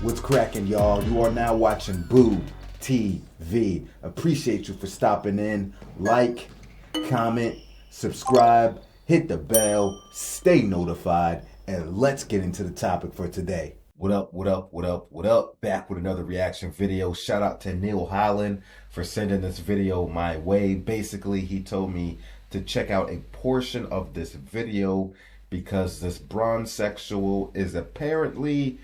What's cracking, y'all? You are now watching Boo TV. Appreciate you for stopping in. Like, comment, subscribe, hit the bell, stay notified, and let's get into the topic for today. What up, what up, what up, what up? Back with another reaction video. Shout out to Neil Holland for sending this video my way. Basically, he told me to check out a portion of this video because this bronzexual is apparently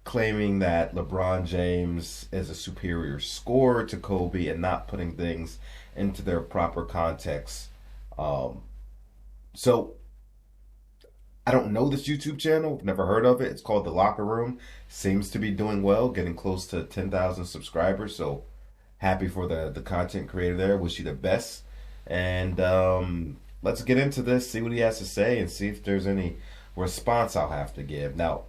claiming that LeBron James is a superior scorer to Kobe and not putting things into their proper context. So I don't know this YouTube channel, never heard of it. It's called The Locker Room. Seems to be doing well, getting close to 10,000 subscribers. So happy for the content creator there. Wish you the best. And let's get into this, see what he has to say, and see if there's any response I'll have to give. Now,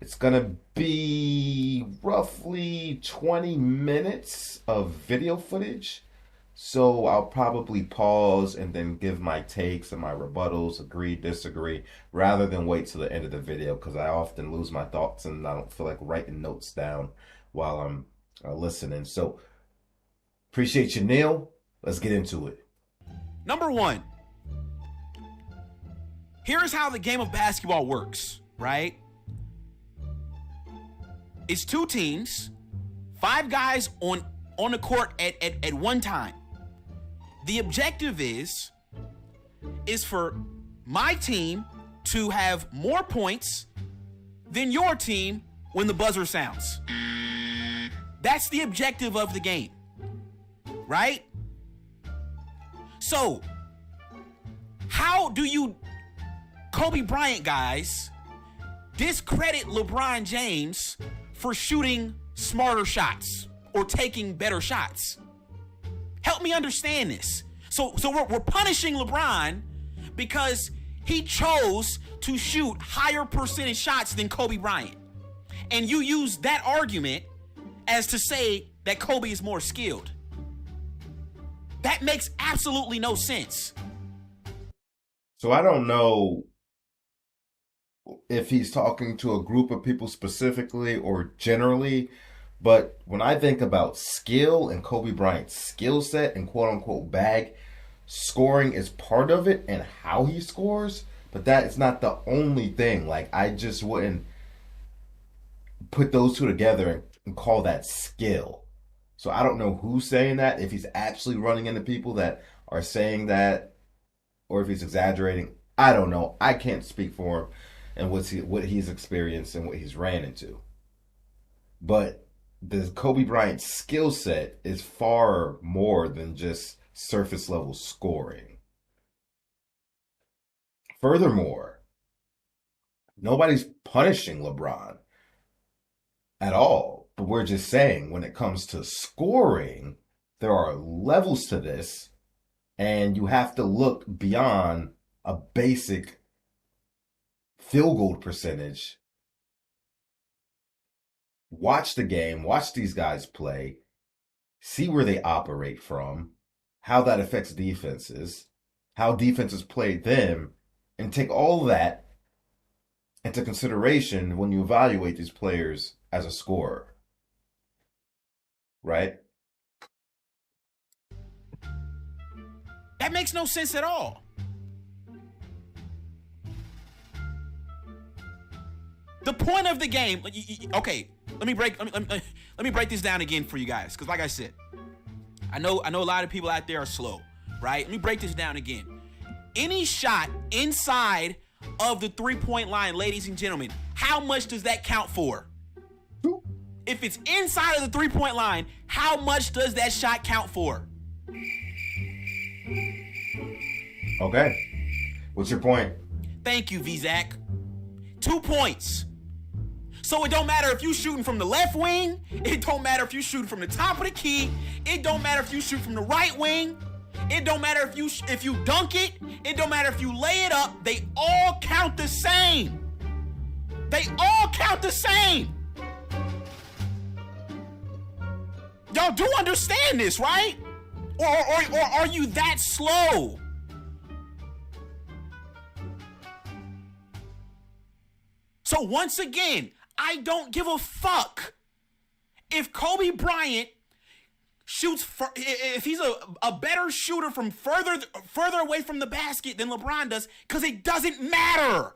it's gonna be roughly 20 minutes of video footage. So I'll probably pause and then give my takes and my rebuttals, agree, disagree, rather than wait till the end of the video, because I often lose my thoughts and I don't feel like writing notes down while I'm listening. So appreciate you, Neil. Let's get into it. Number one, here's how the game of basketball works, right? It's two teams, 5 guys on the court at one time. The objective is for my team to have more points than your team when the buzzer sounds. That's the objective of the game, right? So, how do you, Kobe Bryant guys, discredit LeBron James for shooting smarter shots or taking better shots? Help me understand this. So we're punishing LeBron because he chose to shoot higher percentage shots than Kobe Bryant. And you use that argument as to say that Kobe is more skilled. That makes absolutely no sense. So I don't know if he's talking to a group of people specifically or generally, but when I think about skill and Kobe Bryant's skill set and quote unquote bag, scoring is part of it and how he scores, but that is not the only thing. Like, I just wouldn't put those two together and call that skill. So I don't know who's saying that, if he's actually running into people that are saying that, or if he's exaggerating. I don't know. I can't speak for him and what he's experienced and what he's ran into. But the Kobe Bryant skill set is far more than just surface level scoring. Furthermore, nobody's punishing LeBron at all. But we're just saying when it comes to scoring, there are levels to this, and you have to look beyond a basic field goal percentage. Watch the game, watch these guys play, see where they operate from, how that affects defenses, how defenses play them, and take all that into consideration when you evaluate these players as a scorer. Right? That makes no sense at all. The point of the game, okay, let me break this down again for you guys, because like I said, I know a lot of people out there are slow, right? Let me break this down again. Any shot inside of the three-point line, ladies and gentlemen, how much does that count for? If it's inside of the three-point line, how much does that shot count for? Okay. What's your point? Thank you, V-Zach. 2 points. So it don't matter if you shooting from the left wing. It don't matter if you shooting from the top of the key. It don't matter if you shoot from the right wing. It don't matter if you dunk it. It don't matter if you lay it up. They all count the same. They all count the same. Y'all do understand this, right? Or are you that slow? So once again, I don't give a fuck if Kobe Bryant shoots if he's a better shooter from further away from the basket than LeBron does, because it doesn't matter.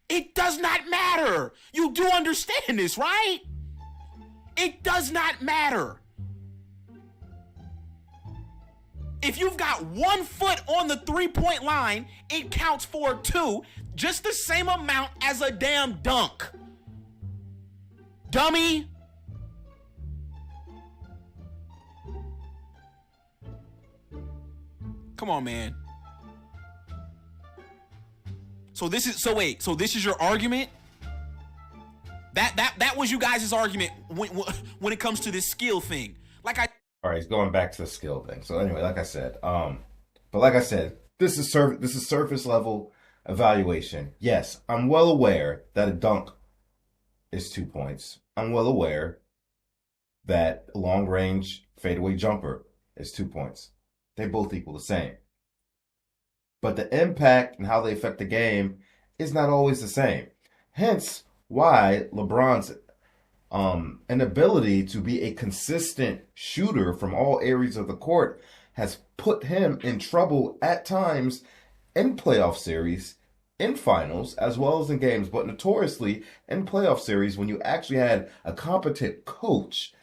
It does not matter. You do understand this, right? It does not matter. If you've got 1 foot on the 3-point line, it counts for 2, just the same amount as a damn dunk. Dummy. Come on, man. So this is your argument? That was you guys' argument when it comes to this skill thing. All right, he's going back to the skill thing. So anyway, like I said, this is surface level evaluation. Yes, I'm well aware that a dunk is 2 points. I'm well aware that a long range fadeaway jumper is 2 points. They both equal the same. But the impact and how they affect the game is not always the same. Hence why LeBron's inability to be a consistent shooter from all areas of the court has put him in trouble at times in playoff series, in finals, as well as in games, but notoriously in playoff series when you actually had a competent coach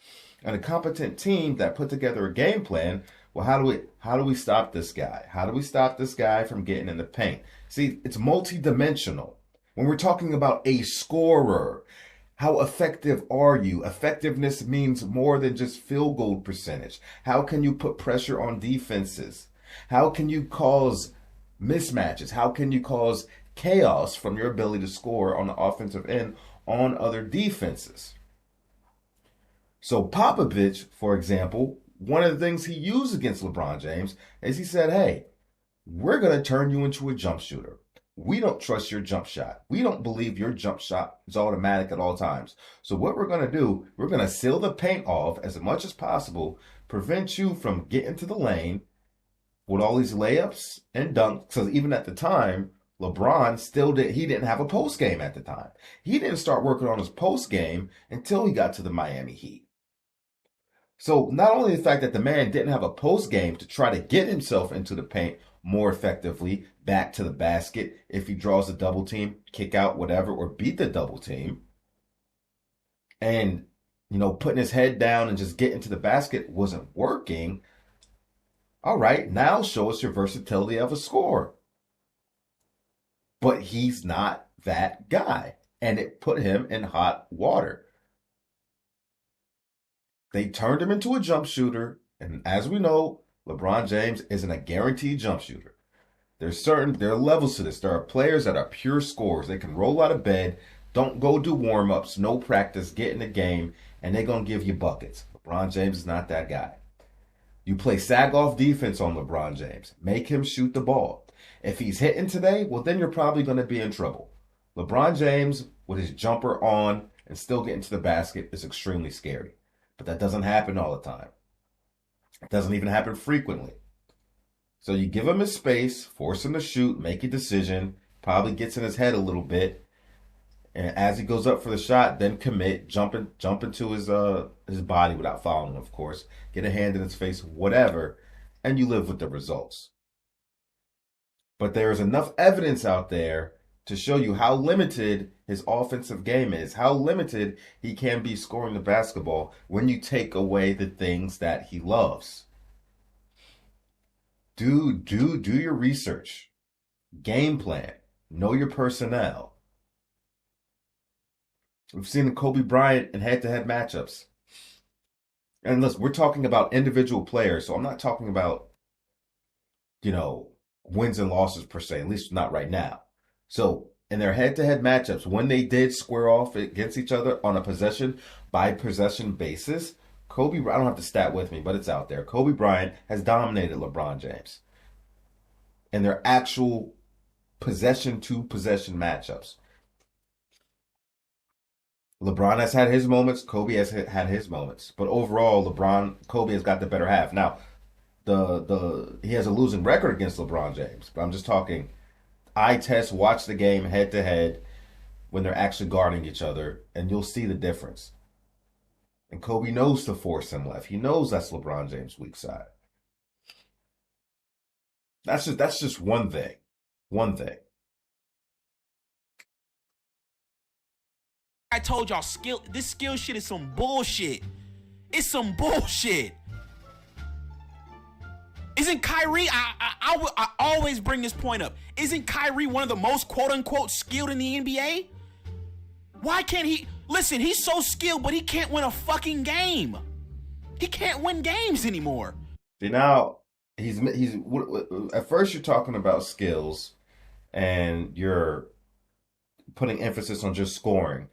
and a competent team that put together a game plan. Well, how do we stop this guy? How do we stop this guy from getting in the paint? See, it's multidimensional. When we're talking about a scorer, how effective are you? Effectiveness means more than just field goal percentage. How can you put pressure on defenses? How can you cause mismatches? How can you cause chaos from your ability to score on the offensive end on other defenses? So Popovich, for example, one of the things he used against LeBron James is he said, hey, we're going to turn you into a jump shooter. We don't trust your jump shot. We don't believe your jump shot is automatic at all times. So what we're going to do, we're going to seal the paint off as much as possible, prevent you from getting to the lane with all these layups and dunks. Because even at the time, LeBron he didn't have a post game at the time. He didn't start working on his post game until he got to the Miami Heat. So not only the fact that the man didn't have a post game to try to get himself into the paint more effectively, back to the basket, if he draws a double team, kick out, whatever, or beat the double team, and, putting his head down and just getting to the basket wasn't working. All right, now show us your versatility of a scorer. But he's not that guy, and it put him in hot water. They turned him into a jump shooter, and as we know, LeBron James isn't a guaranteed jump shooter. There are levels to this. There are players that are pure scorers. They can roll out of bed, don't go do warm-ups, no practice, get in the game, and they're going to give you buckets. LeBron James is not that guy. You play sag-off defense on LeBron James. Make him shoot the ball. If he's hitting today, well, then you're probably going to be in trouble. LeBron James, with his jumper on and still getting to the basket, is extremely scary. But that doesn't happen all the time. It doesn't even happen frequently. So you give him his space, force him to shoot, make a decision, probably gets in his head a little bit. And as he goes up for the shot, then commit, jump into his body without fouling him, of course. Get a hand in his face, whatever, and you live with the results. But there is enough evidence out there to show you how limited his offensive game is, how limited he can be scoring the basketball when you take away the things that he loves. Do your research. Game plan. Know your personnel. We've seen Kobe Bryant in head-to-head matchups. And listen, we're talking about individual players, so I'm not talking about, wins and losses per se, at least not right now. So in their head-to-head matchups, when they did square off against each other on a possession-by-possession basis, I don't have the stat with me, but it's out there. Kobe Bryant has dominated LeBron James in their actual possession-to-possession matchups. LeBron has had his moments. Kobe has had his moments. But overall, Kobe has got the better half. Now, he has a losing record against LeBron James. But I'm just talking eye test, watch the game head to head. when they're actually guarding each other, and you'll see the difference. And Kobe knows to force him left. He knows that's LeBron James' weak side. That's just one thing. One thing. I told y'all, this skill shit is some bullshit. It's some bullshit. Isn't Kyrie, I always bring this point up. Isn't Kyrie one of the most quote unquote skilled in the NBA? Why can't he? Listen, he's so skilled, but he can't win a fucking game. He can't win games anymore. See, now he's at first you're talking about skills and you're putting emphasis on just scoring.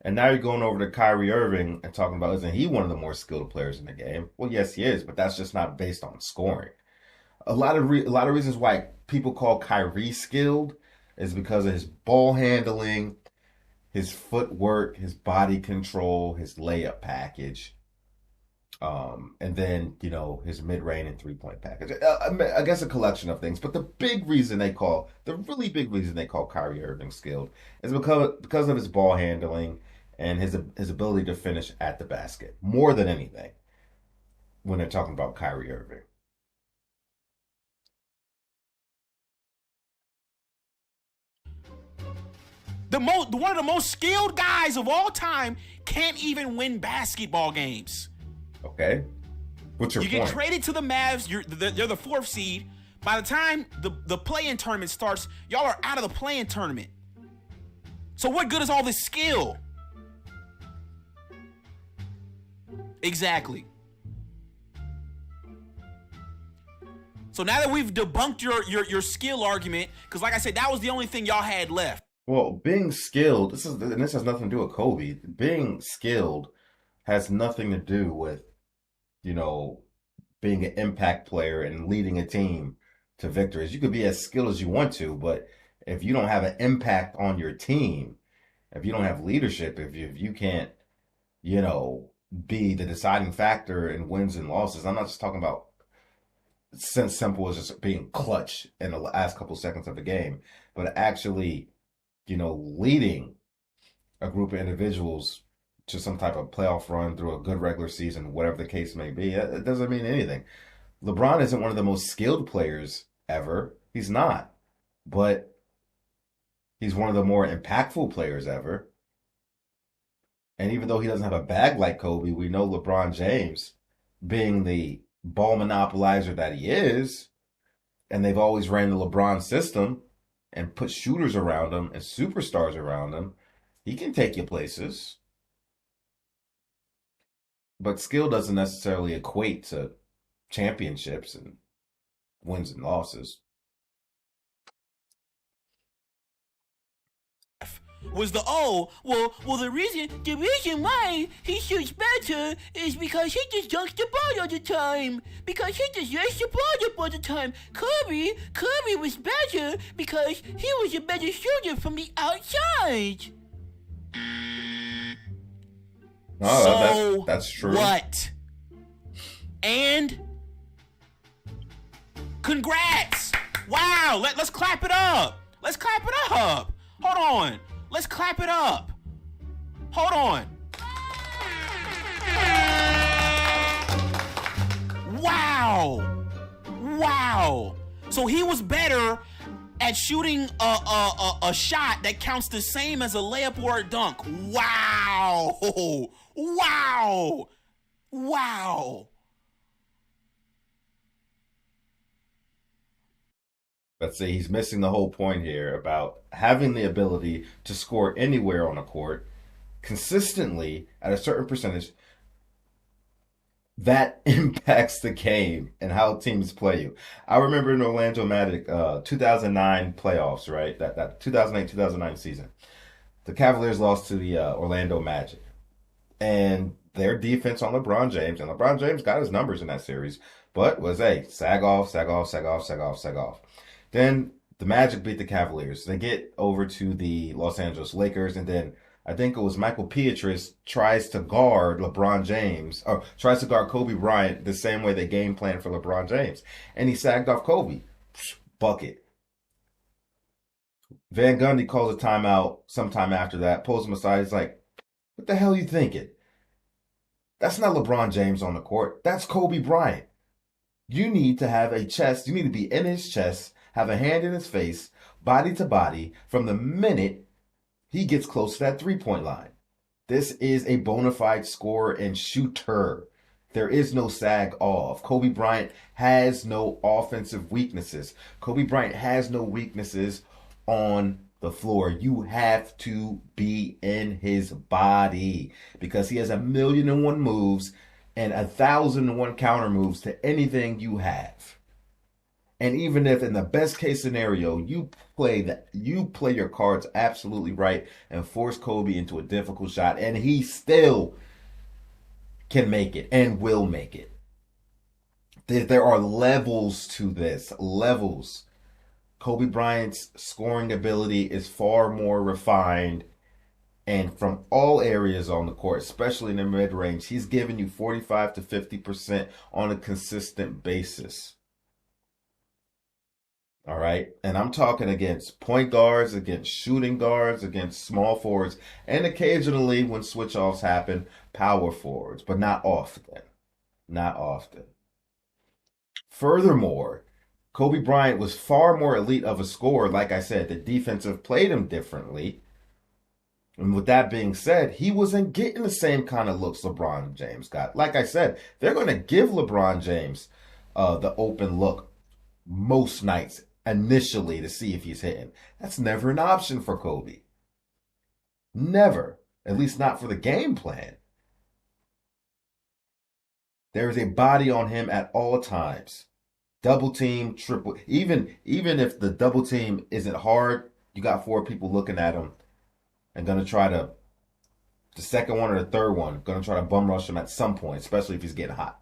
And now you're going over to Kyrie Irving and talking about, isn't he one of the more skilled players in the game? Well, yes, he is, but that's just not based on scoring. A lot of reasons why people call Kyrie skilled is because of his ball handling, his footwork, his body control, his layup package, and then, his mid-range and three-point package. I guess a collection of things. But the really big reason they call Kyrie Irving skilled is because of his ball handling and his ability to finish at the basket, more than anything, when they're talking about Kyrie Irving. One of the most skilled guys of all time can't even win basketball games. Okay. What's your point? You get traded to the Mavs. They're the 4th seed. By the time the play-in tournament starts, y'all are out of the play-in tournament. So what good is all this skill? Exactly. So now that we've debunked your skill argument, because like I said, that was the only thing y'all had left. Well, being skilled, this has nothing to do with Kobe. Being skilled has nothing to do with, being an impact player and leading a team to victories. You could be as skilled as you want to, but if you don't have an impact on your team, if you don't have leadership, if you can't, be the deciding factor in wins and losses. I'm not just talking about simple as just being clutch in the last couple seconds of the game, but actually, leading a group of individuals to some type of playoff run through a good regular season, whatever the case may be. It doesn't mean anything. LeBron isn't one of the most skilled players ever. He's not. But he's one of the more impactful players ever. And even though he doesn't have a bag like Kobe, we know LeBron James, being the ball monopolizer that he is, and they've always ran the LeBron system and put shooters around him and superstars around him, he can take you places. But skill doesn't necessarily equate to championships and wins and losses. Was the reason why he shoots better is because he just dunks the ball all the time. Because he just lets the ball up all the time. Kobe was better because he was a better shooter from the outside. No, so that's true. What? And congrats! Wow, let's clap it up. Let's clap it up. Hold on. Let's clap it up. Hold on. Wow. So he was better at shooting a shot that counts the same as a layup or a dunk. Wow. Let's say he's missing the whole point here about having the ability to score anywhere on a court consistently at a certain percentage that impacts the game and how teams play you. I remember in Orlando Magic 2009 playoffs, right? That 2008-2009 season. The Cavaliers lost to the Orlando Magic. And their defense on LeBron James, and LeBron James got his numbers in that series, but was sag off. Then the Magic beat the Cavaliers. They get over to the Los Angeles Lakers, and then I think it was Michael Pietrus tries to guard LeBron James, or tries to guard Kobe Bryant the same way they game planned for LeBron James. And he sagged off Kobe. Bucket. Van Gundy calls a timeout sometime after that, pulls him aside. He's like, what the hell are you thinking? That's not LeBron James on the court. That's Kobe Bryant. You need to have a chest. You need to be in his chest, have a hand in his face, body to body, from the minute he gets close to that three-point line. This is a bona fide scorer and shooter. There is no sag off. Kobe Bryant has no offensive weaknesses. Kobe Bryant has no weaknesses on the floor. You have to be in his body because he has 1,000,001 moves and 1,001 counter moves to anything you have. And even if in the best case scenario you play your cards absolutely right and force Kobe into a difficult shot, and he still can make it and will make it. There are levels to this. Levels. Kobe Bryant's scoring ability is far more refined, and from all areas on the court, especially in the mid-range, he's giving you 45 to 50% on a consistent basis. All right. And I'm talking against point guards, against shooting guards, against small forwards, and occasionally when switch offs happen, power forwards, but not often. Not often. Furthermore, Kobe Bryant was far more elite of a scorer. Like I said, the defensive played him differently. And with that being said, he wasn't getting the same kind of looks LeBron James got. Like I said, they're going to give LeBron James the open look most nights initially to see if he's hitting. That's never an option for Kobe. Never. At least not for the game plan. There is a body on him at all times. Double team, triple. Even if the double team isn't hard, you got 4 people looking at him and going to try to, the second one or the third one, going to try to bum rush him at some point, especially if he's getting hot.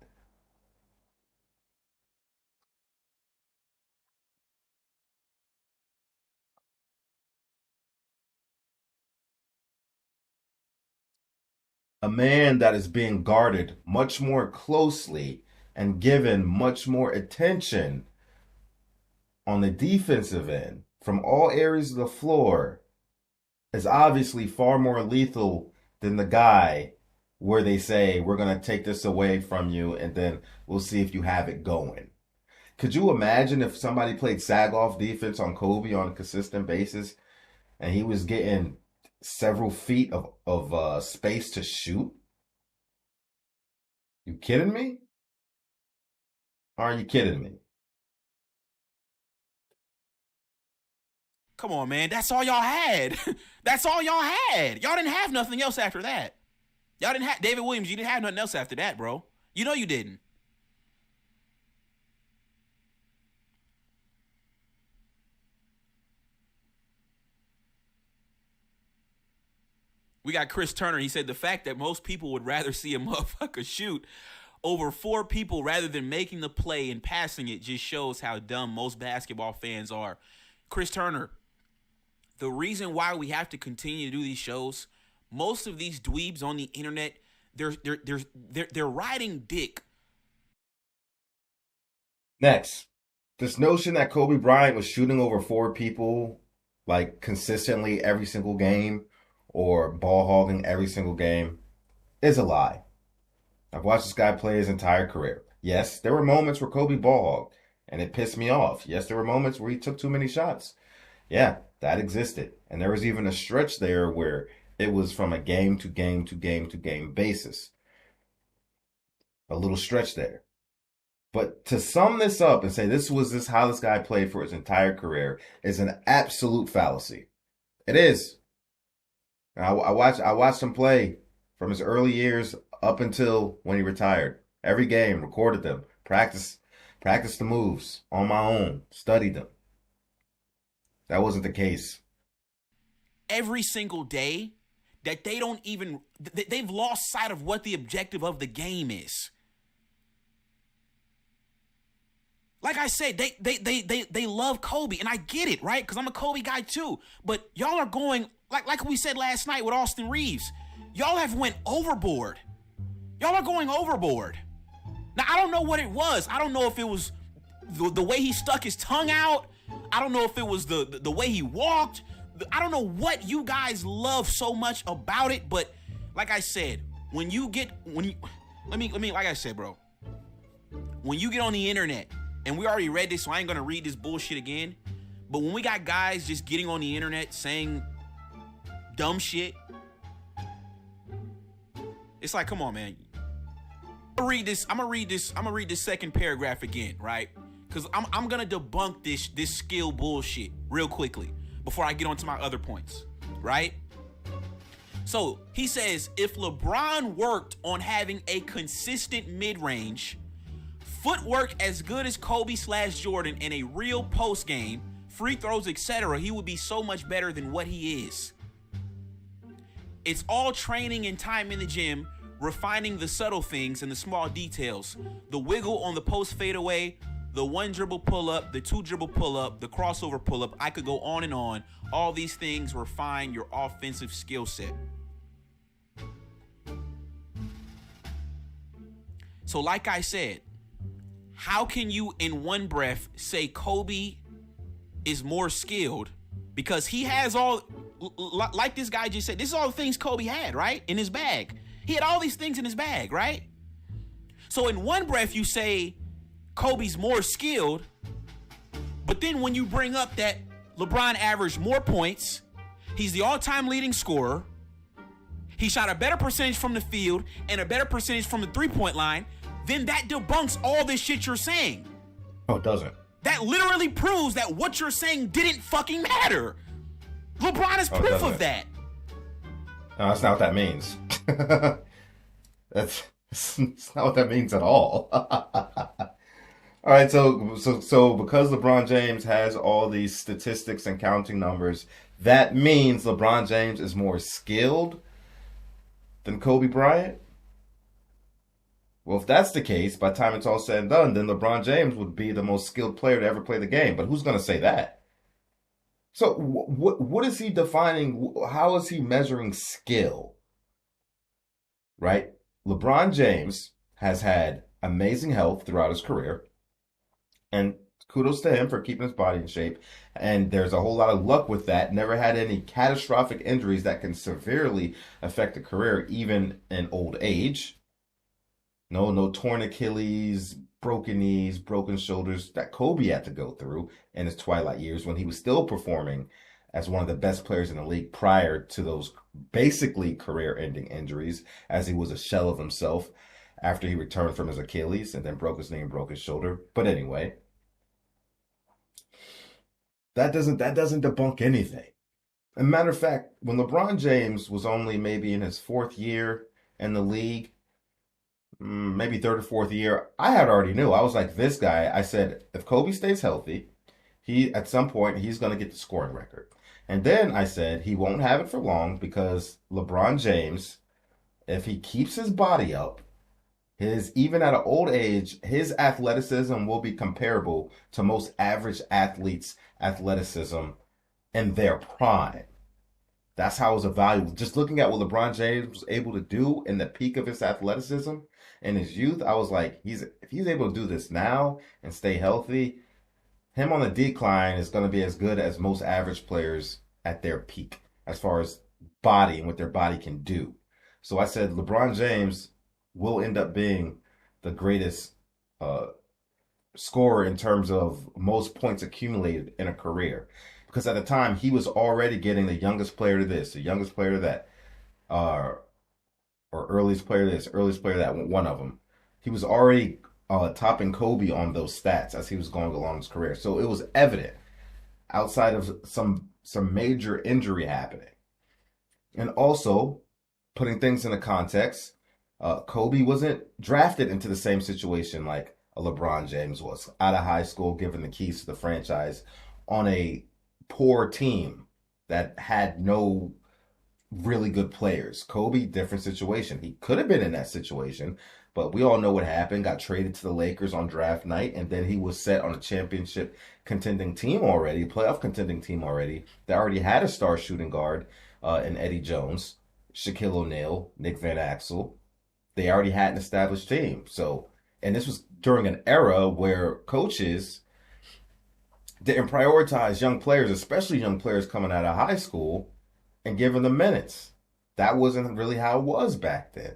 A man that is being guarded much more closely and given much more attention on the defensive end from all areas of the floor is obviously far more lethal than the guy where they say, we're going to take this away from you and then we'll see if you have it going. Could you imagine if somebody played sag-off defense on Kobe on a consistent basis and he was getting several feet of space to shoot? You kidding me? Are you kidding me? Come on, man. That's all y'all had. That's all y'all had. Y'all didn't have nothing else after that. Y'all didn't have David Williams. You didn't have nothing else after that, bro. You know you didn't. We got Chris Turner. He said the fact that most people would rather see a motherfucker shoot over 4 people rather than making the play and passing it just shows how dumb most basketball fans are. Chris Turner, the reason why we have to continue to do these shows, most of these dweebs on the internet, they're riding dick. Next, this notion that Kobe Bryant was shooting over 4 people like consistently every single game or ball hogging every single game is a lie. I've watched this guy play his entire career. Yes, there were moments where Kobe ball hogged and it pissed me off. Yes, there were moments where he took too many shots. Yeah, that existed. And there was even a stretch there where it was from a game to game to game to game basis. A little stretch there. But to sum this up and say this how this guy played for his entire career is an absolute fallacy. It is. I watched him play from his early years up until when he retired. Every game, recorded them, practiced the moves on my own, studied them. That wasn't the case. Every single day that they've lost sight of what the objective of the game is. Like I said, they love Kobe, and I get it, right? Because I'm a Kobe guy too. But y'all are going, like we said last night with Austin Reeves, y'all have went overboard. Y'all are going overboard. Now, I don't know what it was. I don't know if it was the way he stuck his tongue out. I don't know if it was the way he walked, I don't know what you guys love so much about it, but like I said, like I said, bro, when you get on the internet, and we already read this, so I ain't gonna read this bullshit again, but when we got guys just getting on the internet saying dumb shit, it's like, come on, man. I'm gonna read this second paragraph again, right? Because I'm gonna debunk this skill bullshit real quickly before I get on to my other points, right? So he says, if LeBron worked on having a consistent mid-range, footwork as good as Kobe/Jordan, in a real post game, free throws, etc., he would be so much better than what he is. It's all training and time in the gym, refining the subtle things and the small details. The wiggle on the post fadeaway, the one dribble pull up, the two dribble pull up, the crossover pull up. I could go on and on. All these things refine your offensive skill set. So like I said, how can you in one breath say Kobe is more skilled because he has all, like this guy just said, this is all the things Kobe had, right? In his bag. He had all these things in his bag, right? So in one breath you say Kobe's more skilled, but then when you bring up that LeBron averaged more points, he's the all-time leading scorer, he shot a better percentage from the field and a better percentage from the three-point line, then that debunks all this shit you're saying. Oh, it doesn't. That literally proves that what you're saying didn't fucking matter. LeBron is proof of that. No, that's not what that means. That's not what that means at all. All right, so because LeBron James has all these statistics and counting numbers, that means LeBron James is more skilled than Kobe Bryant? Well, if that's the case, by the time it's all said and done, then LeBron James would be the most skilled player to ever play the game. But who's going to say that? So what is he defining? How is he measuring skill? Right? LeBron James has had amazing health throughout his career. And kudos to him for keeping his body in shape. And there's a whole lot of luck with that. Never had any catastrophic injuries that can severely affect a career, even in old age. No torn Achilles, broken knees, broken shoulders that Kobe had to go through in his twilight years when he was still performing as one of the best players in the league prior to those basically career-ending injuries, as he was a shell of himself after he returned from his Achilles and then broke his knee and broke his shoulder. But anyway, that doesn't debunk anything. As a matter of fact, when LeBron James was only maybe in his fourth year in the league, maybe third or fourth year, I had already knew. I was like, this guy, I said, if Kobe stays healthy, at some point, he's going to get the scoring record. And then I said, he won't have it for long because LeBron James, if he keeps his body up, even at an old age, his athleticism will be comparable to most average athletes' athleticism in their prime. That's how it was evaluated. Just looking at what LeBron James was able to do in the peak of his athleticism in his youth, I was like, if he's able to do this now and stay healthy, him on the decline is going to be as good as most average players at their peak as far as body and what their body can do. So I said LeBron James will end up being the greatest scorer in terms of most points accumulated in a career. Because at the time, he was already getting the youngest player to this, the youngest player to that, or earliest player to this, earliest player to that, one of them. He was already topping Kobe on those stats as he was going along his career. So it was evident outside of some major injury happening. And also, putting things into context, Kobe wasn't drafted into the same situation like a LeBron James was, out of high school, given the keys to the franchise on a poor team that had no really good players. Kobe, different situation. He could have been in that situation, but we all know what happened. Got traded to the Lakers on draft night, and then he was set on a championship contending team already, playoff contending team already, that already had a star shooting guard in Eddie Jones, Shaquille O'Neal, Nick Van Exel. They already had an established team. So, and this was during an era where coaches Didn't prioritize young players, especially young players coming out of high school, and giving them minutes. That wasn't really how it was back then.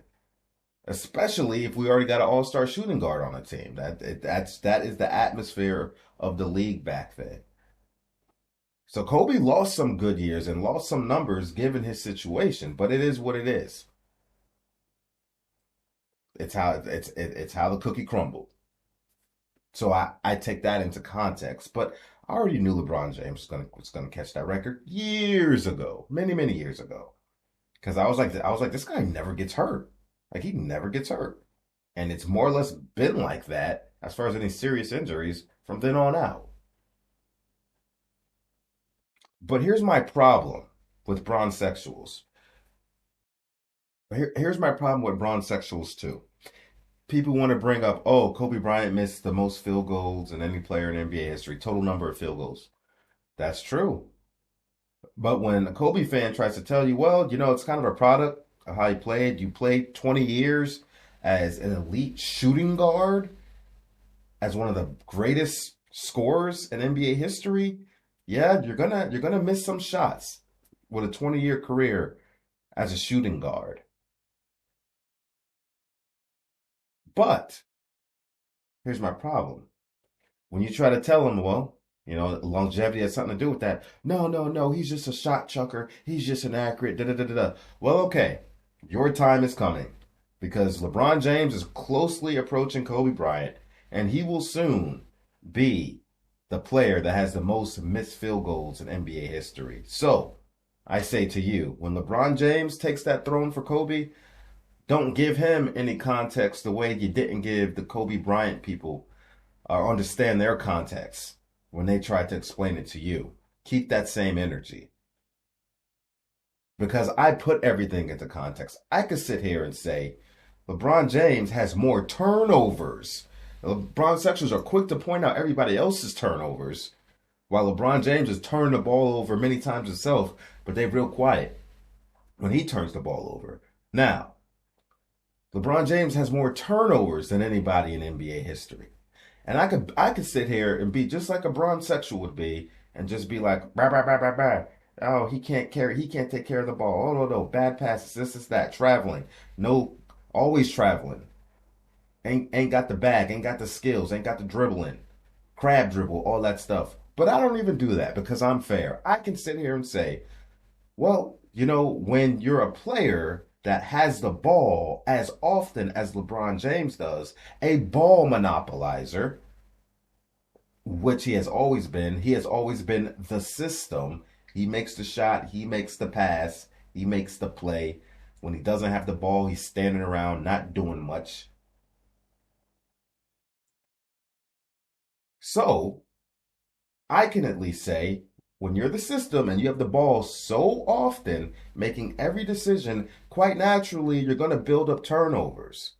Especially if we already got an all-star shooting guard on the team. That is the atmosphere of the league back then. So Kobe lost some good years and lost some numbers given his situation, but it is what it is. It's how the cookie crumbled. So I take that into context. But I already knew LeBron James was gonna catch that record years ago, many years ago. Because I was like, this guy never gets hurt. Like he never gets hurt. And it's more or less been like that as far as any serious injuries from then on out. But here's my problem with bronzexuals. Here's my problem with bronzexuals too. People want to bring up, oh, Kobe Bryant missed the most field goals in any player in NBA history, total number of field goals. That's true. But when a Kobe fan tries to tell you, well, it's kind of a product of how he played. You played 20 years as an elite shooting guard, as one of the greatest scorers in NBA history. Yeah, you're gonna miss some shots with a 20-year career as a shooting guard. But here's my problem. When you try to tell him, well, longevity has something to do with that. No, no, no. He's just a shot chucker. He's just inaccurate. Da da da da da. Well, okay. Your time is coming because LeBron James is closely approaching Kobe Bryant, and he will soon be the player that has the most missed field goals in NBA history. So I say to you, when LeBron James takes that throne for Kobe, don't give him any context the way you didn't give the Kobe Bryant people or understand their context when they try to explain it to you. Keep that same energy. Because I put everything into context. I could sit here and say, LeBron James has more turnovers. LeBron sexuals are quick to point out everybody else's turnovers, while LeBron James has turned the ball over many times himself, but they're real quiet when he turns the ball over. Now, LeBron James has more turnovers than anybody in NBA history. And I could sit here and be just like a bronzexual would be and just be like, bah, bah, bah, bah, bah. Oh, he can't take care of the ball. Oh, no, bad passes, this is that, traveling. No, always traveling. Ain't got the bag, ain't got the skills, ain't got the dribbling, crab dribble, all that stuff. But I don't even do that because I'm fair. I can sit here and say, well, when you're a player that has the ball as often as LeBron James does, a ball monopolizer, which he has always been the system. He makes the shot, he makes the pass, he makes the play. When he doesn't have the ball, he's standing around not doing much. So I can at least say, when you're the system and you have the ball so often, making every decision, quite naturally, you're going to build up turnovers.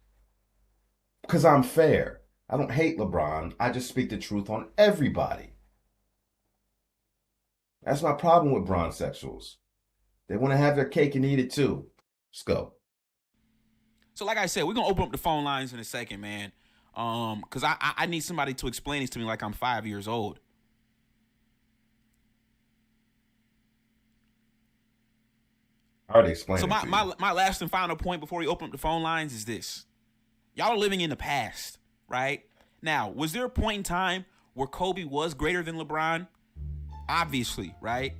Because I'm fair. I don't hate LeBron. I just speak the truth on everybody. That's my problem with bronzexuals. They want to have their cake and eat it too. Let's go. So like I said, we're going to open up the phone lines in a second, man. Because I need somebody to explain this to me like I'm 5 years old. I already explained So it my, to you. my last and final point before we open up the phone lines is this. Y'all are living in the past, right? Now, was there a point in time where Kobe was greater than LeBron? Obviously, right?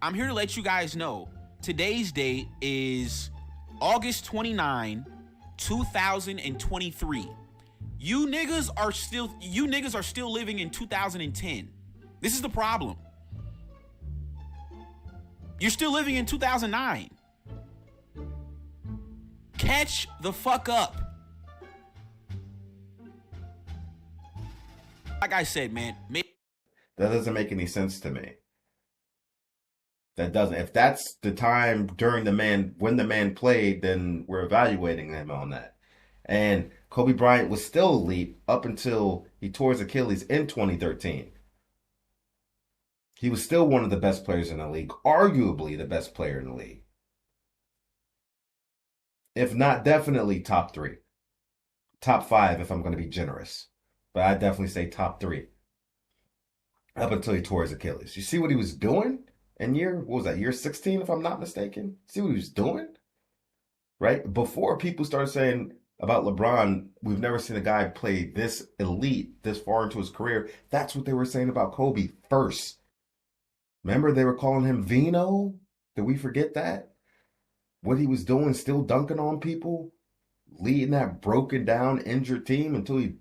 I'm here to let you guys know today's date is August 29, 2023. You niggas are still living in 2010. This is the problem. You're still living in 2009. Catch the fuck up. Like I said, man. That doesn't make any sense to me. That doesn't. If that's the time when the man played, then we're evaluating him on that. And Kobe Bryant was still elite up until he tore his Achilles in 2013. He was still one of the best players in the league, arguably the best player in the league. If not, definitely top 3. Top 5 if I'm going to be generous. But I definitely say top 3. up until he tore his Achilles. You see what he was doing in what was that, year 16, if I'm not mistaken? See what he was doing? Right? Before people started saying about LeBron, we've never seen a guy play this elite this far into his career. That's what they were saying about Kobe first. Remember they were calling him Vino? Did we forget that? What he was doing, still dunking on people, leading that broken down, injured team until he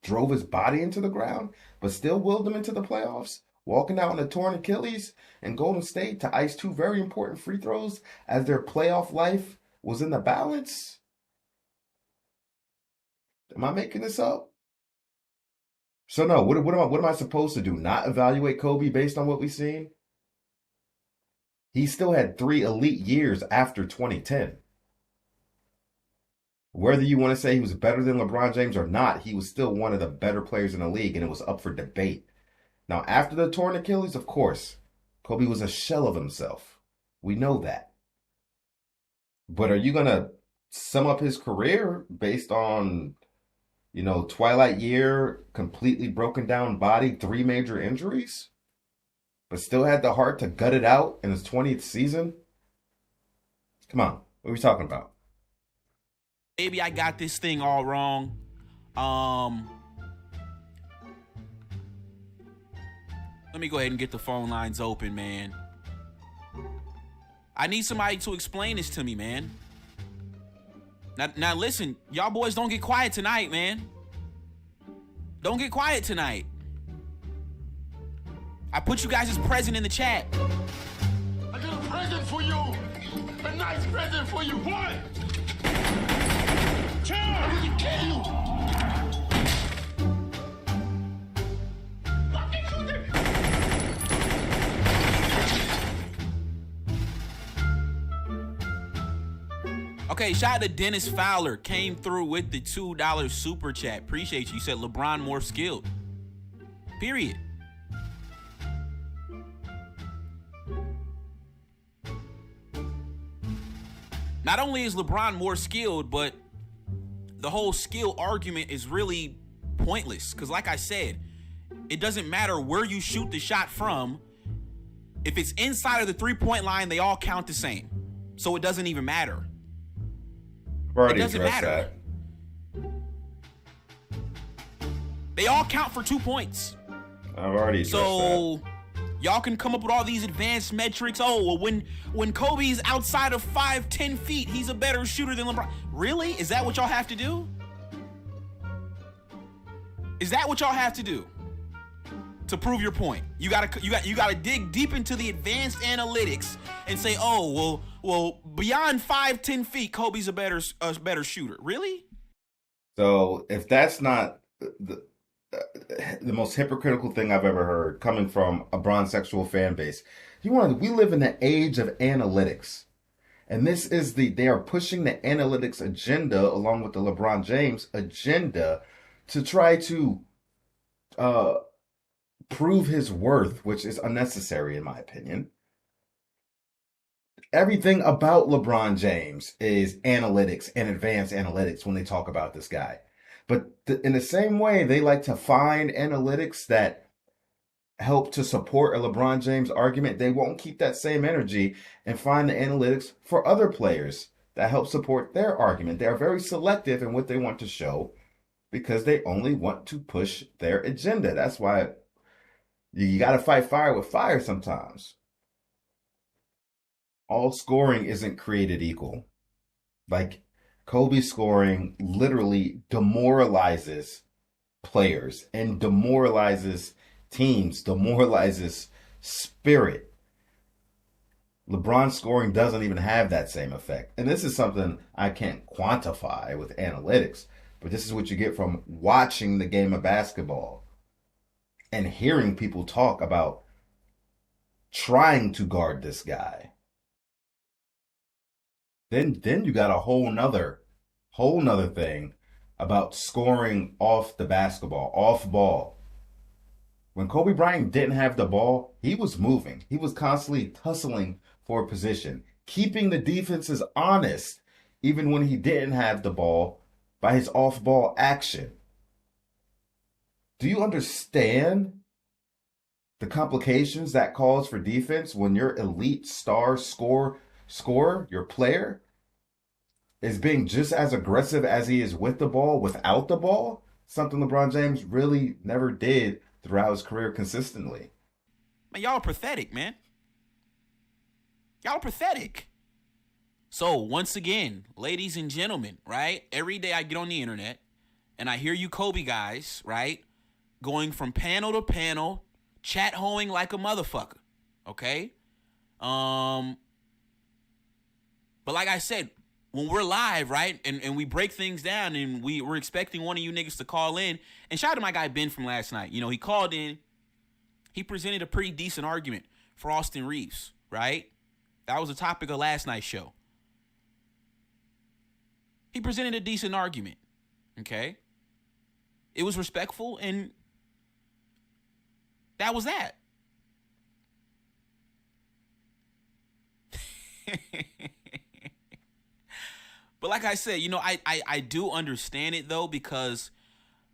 drove his body into the ground, but still willed them into the playoffs, walking out on a torn Achilles, and Golden State to ice two very important free throws as their playoff life was in the balance. Am I making this up? So no, what am I supposed to do? Not evaluate Kobe based on what we've seen? He still had 3 elite years after 2010. Whether you want to say he was better than LeBron James or not, he was still one of the better players in the league, and it was up for debate. Now, after the torn Achilles, of course, Kobe was a shell of himself. We know that. But are you going to sum up his career based on, twilight year, completely broken down body, 3 major injuries, but still had the heart to gut it out in his 20th season? Come on, what are we talking about? Maybe I got this thing all wrong. Let me go ahead and get the phone lines open, man. I need somebody to explain this to me, man. Now listen, y'all boys don't get quiet tonight, man. Don't get quiet tonight. I put you guys' present in the chat. I got a present for you. A nice present for you. What? I'm gonna kill you. Okay, shout out to Dennis Fowler. Came through with the $2 super chat. Appreciate you. You said LeBron more skilled. Period. Not only is LeBron more skilled, but the whole skill argument is really pointless. Because like I said, it doesn't matter where you shoot the shot from. If it's inside of the three-point line, they all count the same. So it doesn't even matter. It doesn't matter. They all count for 2 points. I've already addressed that. Y'all can come up with all these advanced metrics. Oh, well, when Kobe's outside of 5-10 feet, he's a better shooter than LeBron. Really? Is that what y'all have to do? Is that what y'all have to do to prove your point? You gotta dig deep into the advanced analytics and say, oh, well, beyond 5-10 feet, Kobe's a better shooter. Really? So if that's not the most hypocritical thing I've ever heard coming from a bronzexual fan base. We live in the age of analytics. And they are pushing the analytics agenda along with the LeBron James agenda to try to prove his worth, which is unnecessary in my opinion. Everything about LeBron James is analytics and advanced analytics when they talk about this guy. But in the same way, they like to find analytics that help to support a LeBron James argument. They won't keep that same energy and find the analytics for other players that help support their argument. They are very selective in what they want to show because they only want to push their agenda. That's why you got to fight fire with fire sometimes. All scoring isn't created equal. Like, Kobe's scoring literally demoralizes players and demoralizes teams, demoralizes spirit. LeBron's scoring doesn't even have that same effect. And this is something I can't quantify with analytics, but this is what you get from watching the game of basketball and hearing people talk about trying to guard this guy. Then you got a whole nother thing about scoring off the basketball, off ball. When Kobe Bryant didn't have the ball, he was moving. He was constantly tussling for a position, keeping the defenses honest, even when he didn't have the ball, by his off-ball action. Do you understand the complications that cause for defense when your elite star scorer, your player, is being just as aggressive as he is with the ball, without the ball, something LeBron James really never did throughout his career consistently. Man, y'all are pathetic, man. Y'all are pathetic. So, once again, ladies and gentlemen, right? Every day I get on the internet and I hear you Kobe guys, right? Going from panel to panel, chat hoeing like a motherfucker, okay? But like I said, when we're live, right, and we break things down and we're expecting one of you niggas to call in, and shout out to my guy Ben from last night. You know, he called in. He presented a pretty decent argument for Austin Reeves, right? That was the topic of last night's show. He presented a decent argument, okay? It was respectful, and that was that. But like I said, you know, I do understand it, though, because,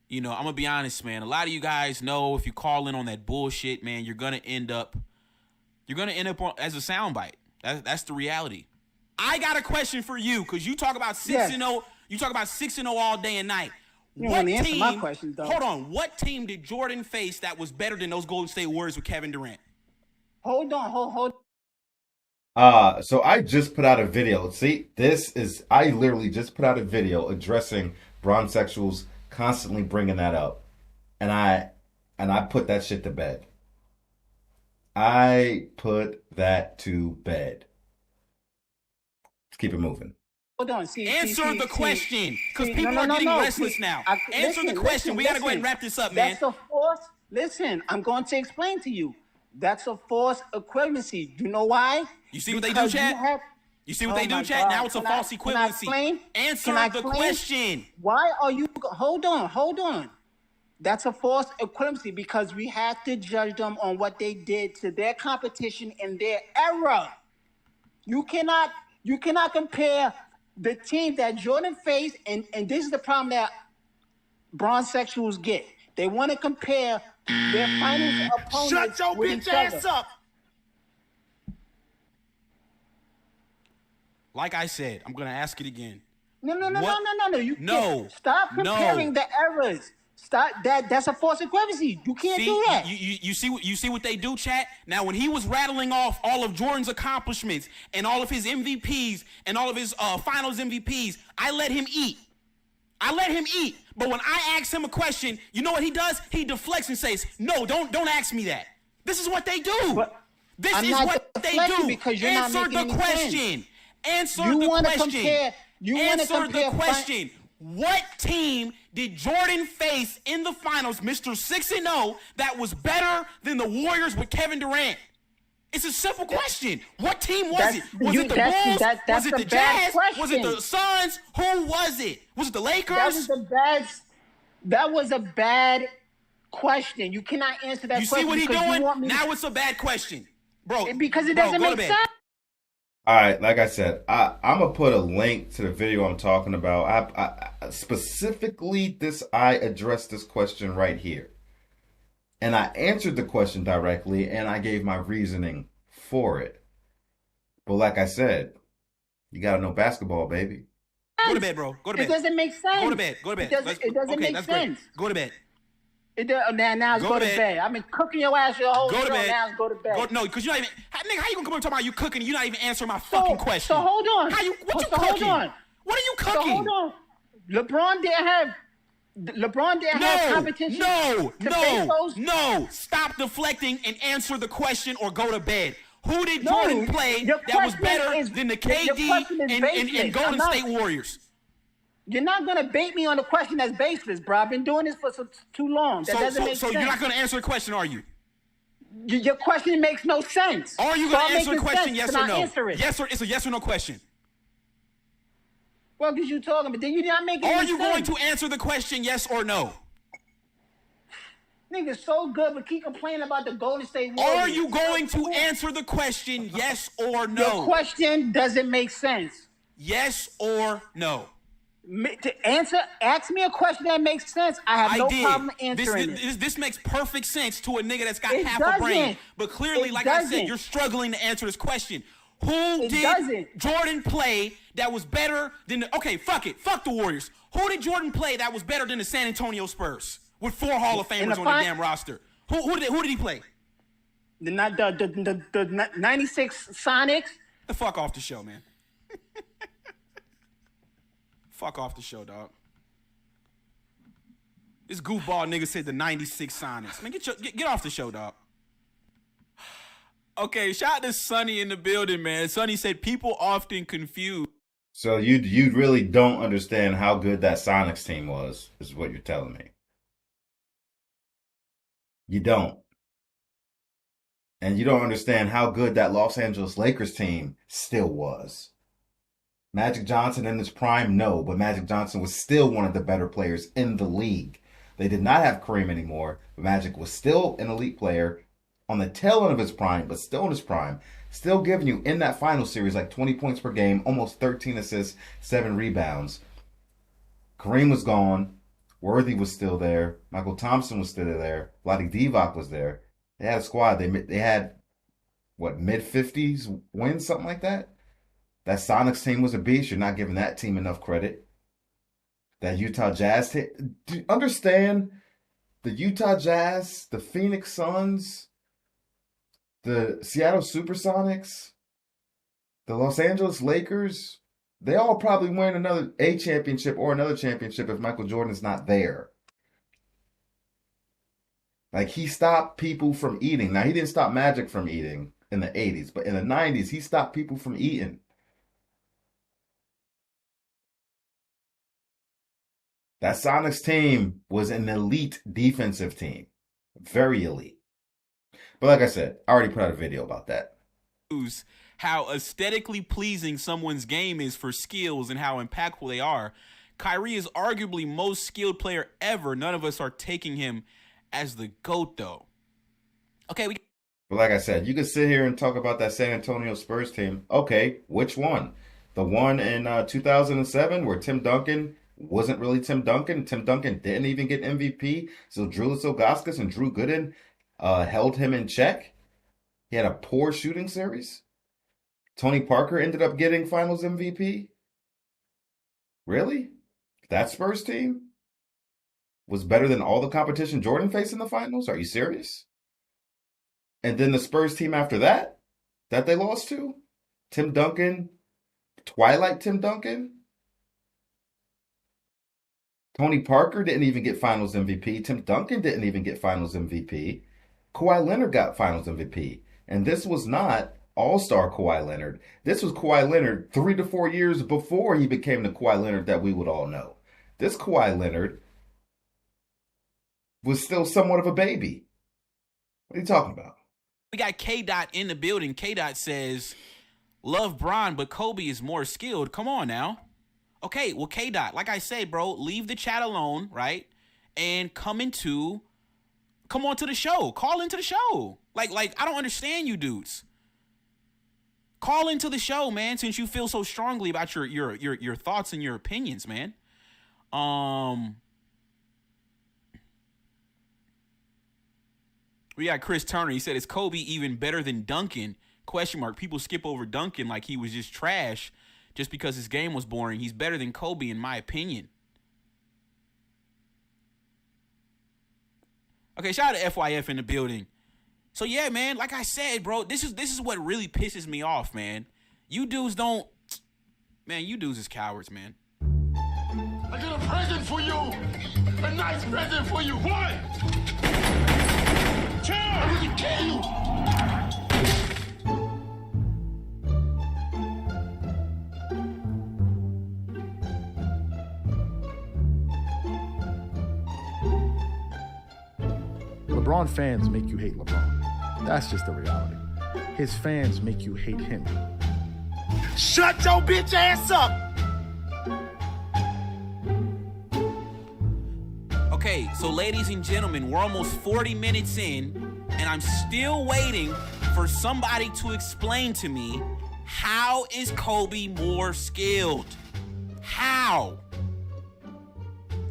you know, I'm going to be honest, man. A lot of you guys know if you call in on that bullshit, man, you're going to end up as a soundbite. That's the reality. I got a question for you, because you talk about 6-0. You talk about 6-0 all day and night. You want to answer my question, though. Hold on. What team did Jordan face that was better than those Golden State Warriors with Kevin Durant? Hold on. So I just put out a video. See, I literally just put out a video addressing bronsexuals constantly bringing that up. And I put that shit to bed. I put that to bed. Let's keep it moving. Hold on. Answer the question, because people are getting restless now. Answer the question. We got to go ahead and wrap this up, man. That's a force. Listen, I'm going to explain to you. That's a false equivalency. You know why? You see what they do, Chad? You see what they do, Chad? Now it's a false equivalency. Answer the question. Why are you... Hold on. That's a false equivalency because we have to judge them on what they did to their competition in their era. You cannot compare the team that Jordan faced, and this is the problem that bronsexuals get. They want to compare their finals opponents. Shut your bitch ass up. Like I said, I'm going to ask it again. No. You can't. Stop comparing the eras. Stop that. That's a false equivalency. You can't do that. You see what they do, chat? Now, when he was rattling off all of Jordan's accomplishments and all of his MVPs and all of his finals MVPs, I let him eat. But when I ask him a question, you know what he does? He deflects and says, "No, don't ask me that." This is what they do. This is what they do. Because you're Answer not making the question. Answer you the wanna question. Answer the question. What team did Jordan face in the finals, Mr. 6-0, that was better than the Warriors with Kevin Durant? It's a simple question. What team was it? Was it the Bulls? Was it the Jazz? Was it the Suns? Who was it? Was it the Lakers? That was a bad question. You cannot answer that question. You see what he's doing? Now it's a bad question. Bro. Because it doesn't make sense. All right, like I said, I'm going to put a link to the video I'm talking about. I specifically, I addressed this question right here. And I answered the question directly, and I gave my reasoning for it. But like I said, you got to know basketball, baby. Go to bed, bro. Go to bed. It doesn't make sense. Go to bed. It doesn't make sense. Great. Go to bed. Now it's go to bed. I've been cooking your ass your whole show. Now it's go to bed. No, because you're not even... Nigga, how you gonna come and talk about you cooking and you're not even answering my fucking question? So hold on. What you cooking? Hold on. What are you cooking? So hold on. LeBron didn't have competition. No. Stop deflecting and answer the question or go to bed. Who did Jordan play that was better than the KD and Golden State Warriors? You're not going to bait me on a question that's baseless, bro. I've been doing this for too long. That doesn't make sense. So you're not going to answer the question, are you? Your question makes no sense. Are you going to answer the question, yes or no? Answer it. It's a yes or no question. Well, because you're talking, but then you're not making any sense. Are you going to answer the question, yes or no? Nigga's so good, but keep complaining about the Golden State Warriors. Are you going to answer the question, yes or no? Your question doesn't make sense. Yes or no? Ask me a question that makes sense. I have no problem answering this makes perfect sense to a nigga that's got It half doesn't. a brain. But clearly, like I said, you're struggling to answer this question. Who did Jordan play that was better than the... Okay, fuck it. Fuck the Warriors. Who did Jordan play that was better than the San Antonio Spurs with 4 Hall of Famers on the damn roster? Who did he play? The 96 Sonics. The fuck off the show, man. Fuck off the show, dog. This goofball nigga said the 96 Sonics. Man, get off the show, dog. Okay, shout out to Sonny in the building, man. Sonny said people often confuse. So you really don't understand how good that Sonics team was, is what you're telling me. You don't. And you don't understand how good that Los Angeles Lakers team still was. Magic Johnson in his prime, no, but Magic Johnson was still one of the better players in the league. They did not have Kareem anymore, but Magic was still an elite player on the tail end of his prime, but still in his prime. Still giving you in that final series like 20 points per game, almost 13 assists, 7 rebounds. Kareem was gone. Worthy was still there. Michael Thompson was still there. Vlade Divac was there. They had a squad. They had, what, mid-50s wins, something like that? That Sonics team was a beast. You're not giving that team enough credit. That Utah Jazz team. Do you understand? The Utah Jazz, the Phoenix Suns, the Seattle Supersonics, the Los Angeles Lakers, they all probably win another championship or another championship if Michael Jordan's not there. Like, he stopped people from eating. Now, he didn't stop Magic from eating in the 80s, but in the 90s, he stopped people from eating. That Sonics team was an elite defensive team. Very elite. But like I said, I already put out a video about that. How aesthetically pleasing someone's game is for skills and how impactful they are. Kyrie is arguably most skilled player ever. None of us are taking him as the GOAT, though. Okay, But like I said, you could sit here and talk about that San Antonio Spurs team. Okay, which one? The one in 2007 where Tim Duncan wasn't really Tim Duncan. Tim Duncan didn't even get MVP. So Drillis Ilgauskas and Drew Gooden held him in check. He had a poor shooting series. Tony Parker ended up getting Finals MVP. Really? That Spurs team was better than all the competition Jordan faced in the finals? Are you serious? And then the Spurs team after that they lost to? Tim Duncan, Twilight Tim Duncan? Tony Parker didn't even get Finals MVP. Tim Duncan didn't even get Finals MVP. Kawhi Leonard got Finals MVP. And this was not All-Star Kawhi Leonard. This was Kawhi Leonard 3 to 4 years before he became the Kawhi Leonard that we would all know. This Kawhi Leonard was still somewhat of a baby. What are you talking about? We got K-Dot in the building. K-Dot says, love Bron, but Kobe is more skilled. Come on now. Okay, well, K-Dot, like I say, bro, leave the chat alone, right? And come on to the show. Call into the show. Like I don't understand you dudes. Call into the show, man, since you feel so strongly about your thoughts and your opinions, man. We got Chris Turner. He said, is Kobe even better than Duncan? ? People skip over Duncan like he was just trash just because his game was boring. He's better than Kobe in my opinion. Okay, shout out to FYF in the building. So yeah, man, like I said, bro, this is what really pisses me off, man. You dudes is cowards, man. I got a present for you. A nice present for you. What? I'm gonna kill you. LeBron fans make you hate LeBron. That's just the reality. His fans make you hate him. Shut your bitch ass up. Okay, so ladies and gentlemen, we're almost 40 minutes in, and I'm still waiting for somebody to explain to me, how is Kobe more skilled? How?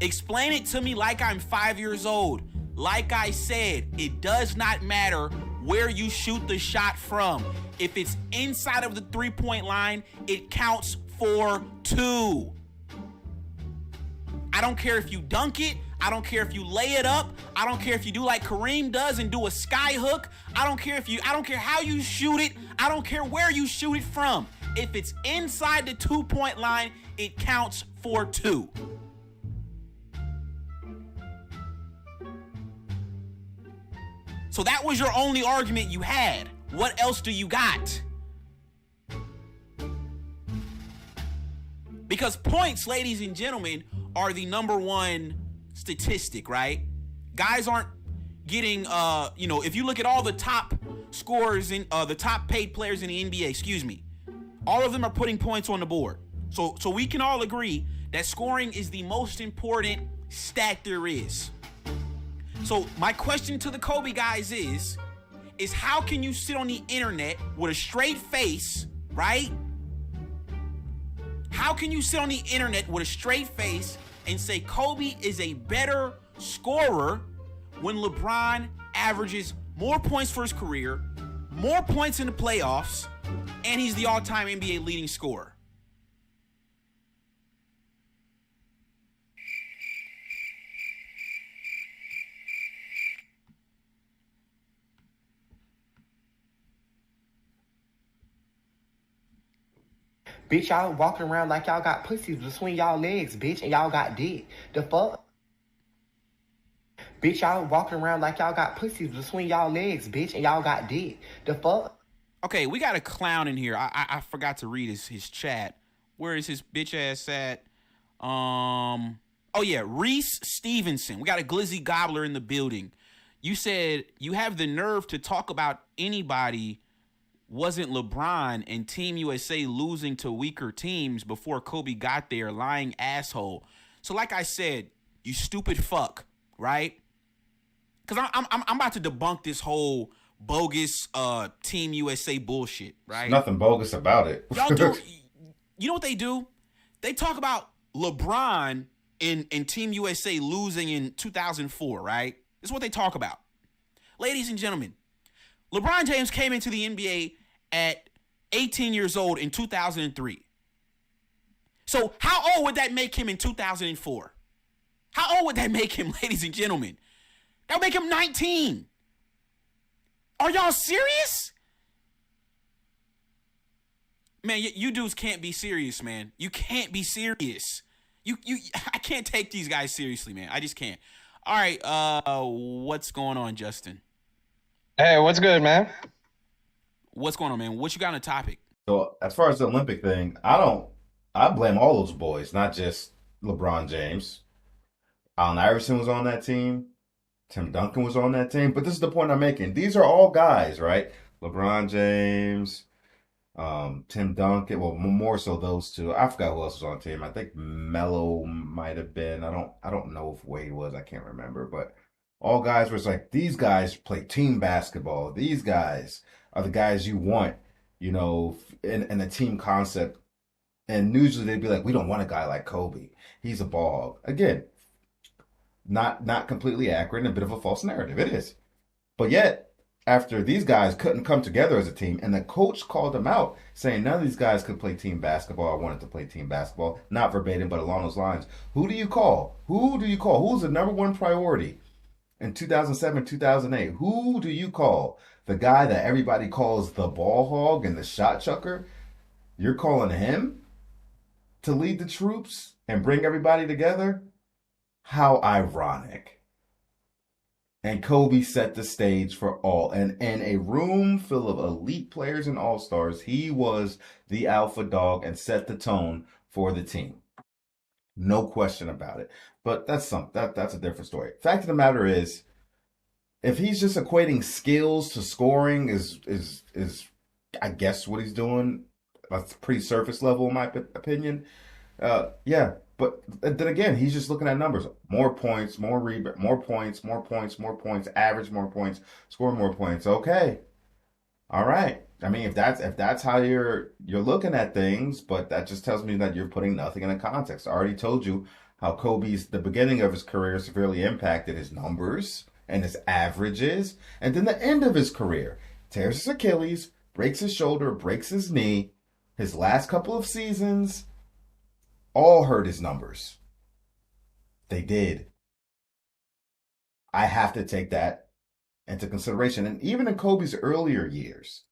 Explain it to me like I'm 5 years old. Like I said, it does not matter where you shoot the shot from. If it's inside of the three-point line, it counts for 2. I don't care if you dunk it. I don't care if you lay it up. I don't care if you do like Kareem does and do a sky hook. I don't care how you shoot it. I don't care where you shoot it from. If it's inside the 2-point line, it counts for 2. So that was your only argument you had. What else do you got? Because points, ladies and gentlemen, are the number one statistic, right? Guys aren't getting, if you look at all the top scorers in the top paid players in the NBA, all of them are putting points on the board. So we can all agree that scoring is the most important stat there is. So my question to the Kobe guys is how can you sit on the internet with a straight face, right? How can you sit on the internet with a straight face and say Kobe is a better scorer when LeBron averages more points for his career, more points in the playoffs, and he's the all-time NBA leading scorer? Bitch, y'all walking around like y'all got pussies between y'all legs, bitch, and y'all got dick. The fuck? Bitch, y'all walking around like y'all got pussies between y'all legs, bitch, and y'all got dick. The fuck? Okay, we got a clown in here. I forgot to read his chat. Where is his bitch ass at? Oh yeah, Reese Stevenson. We got a glizzy gobbler in the building. You said you have the nerve to talk about anybody wasn't LeBron and Team USA losing to weaker teams before Kobe got there, lying asshole. So like I said, you stupid fuck, right? Because I'm about to debunk this whole bogus Team USA bullshit, right? Nothing bogus about it. Y'all do. You know what they do? They talk about LeBron in Team USA losing in 2004, right? This is what they talk about. Ladies and gentlemen, LeBron James came into the NBA at 18 years old in 2003. So how old would that make him in 2004? How old would that make him, ladies and gentlemen? That would make him 19. Are y'all serious? Man, you dudes can't be serious, man. You can't be serious. I can't take these guys seriously, man. I just can't. All right, what's going on, Justin? Hey, what's good, man? What's going on, man? What you got on the topic? So as far as the Olympic thing, I blame all those boys, not just LeBron James. Allen Iverson was on that team. Tim Duncan was on that team. But this is the point I'm making. These are all guys, right? LeBron James, Tim Duncan. Well, more so those two. I forgot who else was on the team. I think Melo might have been. I don't know if Wade was. I can't remember. But all guys were like, these guys play team basketball. These guys are the guys you want, in a team concept. And usually they'd be like, we don't want a guy like Kobe. He's a ball. Again, not completely accurate and a bit of a false narrative. It is. But yet, after these guys couldn't come together as a team, and the coach called them out, saying none of these guys could play team basketball. I wanted to play team basketball. Not verbatim, but along those lines. Who do you call? Who's the number one priority in 2007, 2008? Who do you call? The guy that everybody calls the ball hog and the shot chucker? You're calling him to lead the troops and bring everybody together? How ironic. And Kobe set the stage for all. And in a room full of elite players and all-stars, he was the alpha dog and set the tone for the team. No question about it. But that's a different story. Fact of the matter is, if he's just equating skills to scoring is I guess what he's doing. That's pretty surface level in my opinion. Yeah. But then again, he's just looking at numbers. More points, more rebound, more points, average more points, score more points. Okay. All right. I mean, if that's how you're looking at things, but that just tells me that you're putting nothing in a context. I already told you how the beginning of his career severely impacted his numbers and his averages, and then the end of his career tears his Achilles, breaks his shoulder, breaks his knee. His last couple of seasons all hurt his numbers. They did. I have to take that into consideration. And even in Kobe's earlier years,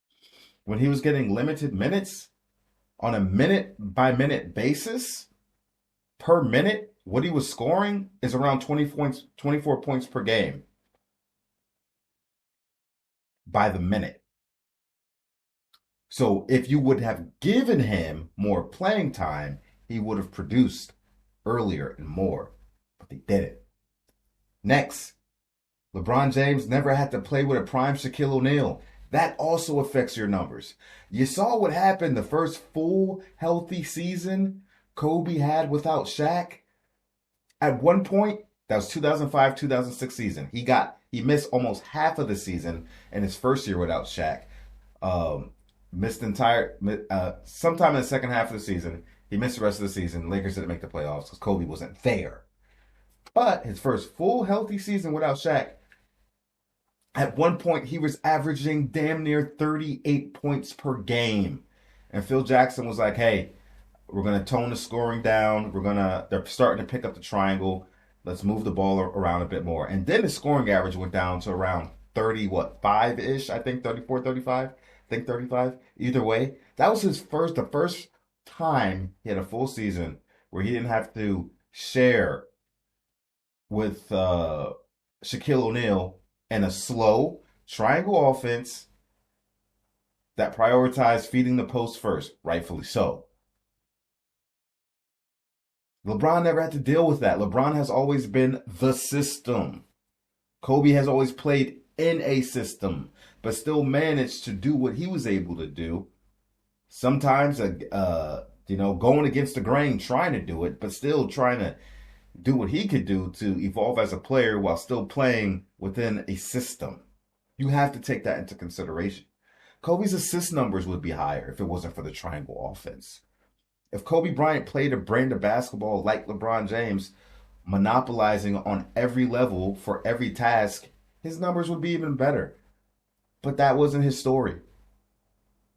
when he was getting limited minutes on a minute by minute basis, per minute, what he was scoring is around 24 points per game by the minute. So if you would have given him more playing time, he would have produced earlier and more, but they didn't. Next, LeBron James never had to play with a prime Shaquille O'Neal. That also affects your numbers. You saw what happened the first full healthy season Kobe had without Shaq. At one point, that was 2005-2006 season. He missed almost half of the season in his first year without Shaq. Sometime in the second half of the season, he missed the rest of the season. Lakers didn't make the playoffs because Kobe wasn't there. But his first full healthy season without Shaq, at one point he was averaging damn near 38 points per game. And Phil Jackson was like, hey, we're going to tone the scoring down. They're starting to pick up the triangle. Let's move the ball around a bit more. And then the scoring average went down to around 5-ish, I think 34, 35. I think 35. Either way, that was the first time he had a full season where he didn't have to share with Shaquille O'Neal in a slow triangle offense that prioritized feeding the post first, rightfully so. LeBron never had to deal with that. LeBron has always been the system. Kobe has always played in a system, but still managed to do what he was able to do. Sometimes, going against the grain, trying to do it, but still trying to do what he could do to evolve as a player while still playing within a system. You have to take that into consideration. Kobe's assist numbers would be higher if it wasn't for the triangle offense. If Kobe Bryant played a brand of basketball like LeBron James, monopolizing on every level for every task, his numbers would be even better. But that wasn't his story.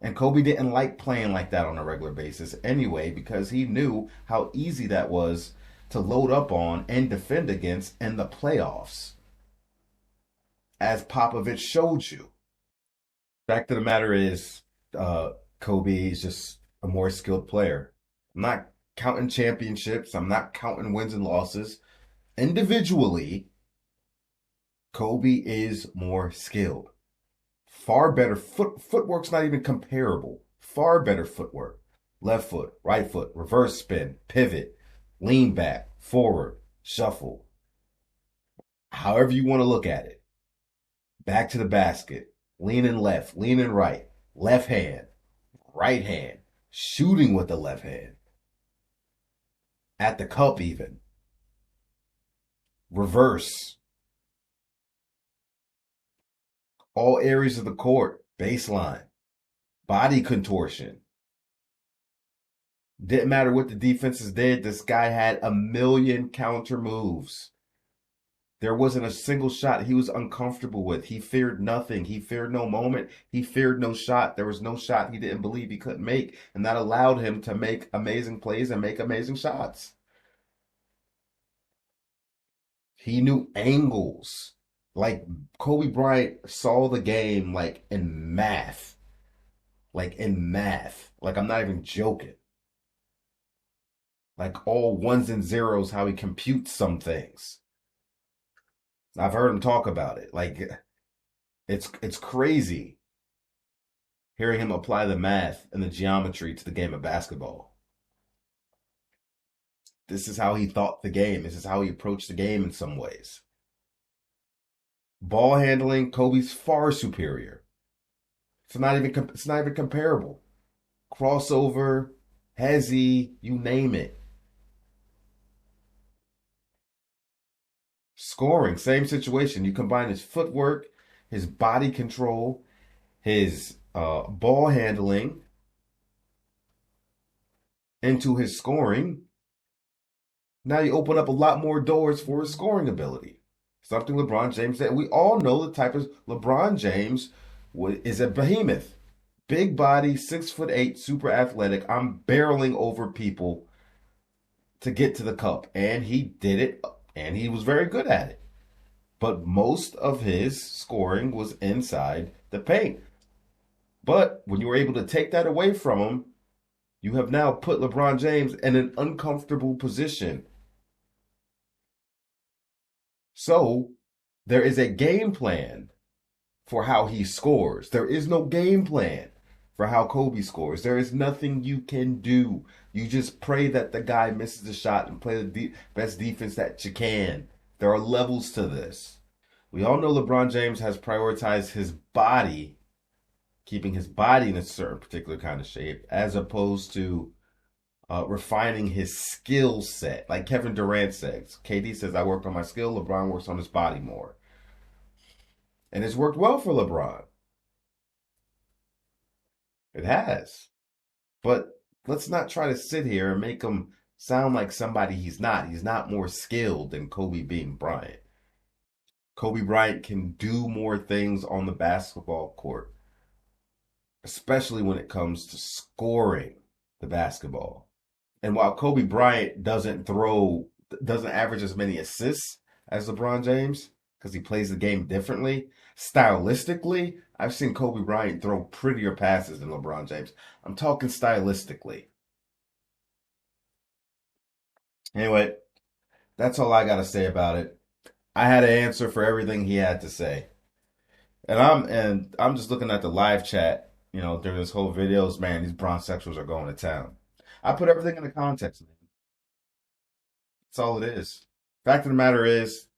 And Kobe didn't like playing like that on a regular basis anyway, because he knew how easy that was to load up on and defend against in the playoffs. As Popovich showed you. Fact of the matter is, Kobe is just a more skilled player. I'm not counting championships. I'm not counting wins and losses. Individually, Kobe is more skilled. Far better. Footwork's not even comparable. Far better footwork. Left foot, right foot, reverse spin, pivot, lean back, forward, shuffle. However you want to look at it. Back to the basket. Leaning left, leaning right. Left hand, right hand. Shooting with the left hand. At the cup even. Reverse. All areas of the court. Baseline. Body contortion. Didn't matter what the defenses did. This guy had a million counter moves. There wasn't a single shot he was uncomfortable with. He feared nothing. He feared no moment. He feared no shot. There was no shot he didn't believe he couldn't make. And that allowed him to make amazing plays and make amazing shots. He knew angles. Like Kobe Bryant saw the game like in math. Like I'm not even joking. Like all ones and zeros, how he computes some things. I've heard him talk about it. Like, it's crazy hearing him apply the math and the geometry to the game of basketball. This is how he thought the game. This is how he approached the game in some ways. Ball handling, Kobe's far superior. It's not even comparable. Crossover, hezzy, you name it. Scoring, same situation. You combine his footwork, his body control, his ball handling into his scoring. Now you open up a lot more doors for his scoring ability. Something LeBron James said. We all know the type of LeBron James is a behemoth. Big body, 6'8", super athletic. I'm barreling over people to get to the cup. And he did it, and he was very good at it. But most of his scoring was inside the paint. But when you were able to take that away from him, you have now put LeBron James in an uncomfortable position. So there is a game plan for how he scores. There is no game plan for how Kobe scores. There is nothing you can do. You just pray that the guy misses the shot and play the best defense that you can. There are levels to this. We all know LeBron James has prioritized his body, keeping his body in a certain particular kind of shape, as opposed to refining his skill set. Like Kevin Durant says, KD says, I worked on my skill. LeBron works on his body more. And it's worked well for LeBron. It has. But let's not try to sit here and make him sound like somebody he's not. He's not more skilled than Kobe being Bryant. Kobe Bryant can do more things on the basketball court, especially when it comes to scoring the basketball. And while Kobe Bryant doesn't average as many assists as LeBron James, because he plays the game differently, stylistically, I've seen Kobe Bryant throw prettier passes than LeBron James. I'm talking stylistically. Anyway, that's all I got to say about it. I had an answer for everything he had to say. And I'm just looking at the live chat, during this whole videos, man, these bronzexuals are going to town. I put everything in the context, man. That's all it is. Fact of the matter is,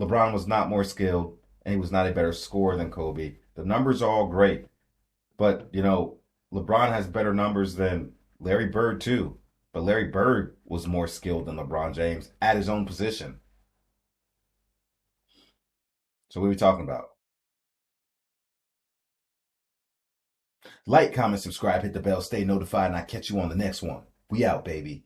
LeBron was not more skilled, and he was not a better scorer than Kobe. The numbers are all great. But, LeBron has better numbers than Larry Bird, too. But Larry Bird was more skilled than LeBron James at his own position. So what are we talking about? Like, comment, subscribe, hit the bell, stay notified, and I'll catch you on the next one. We out, baby.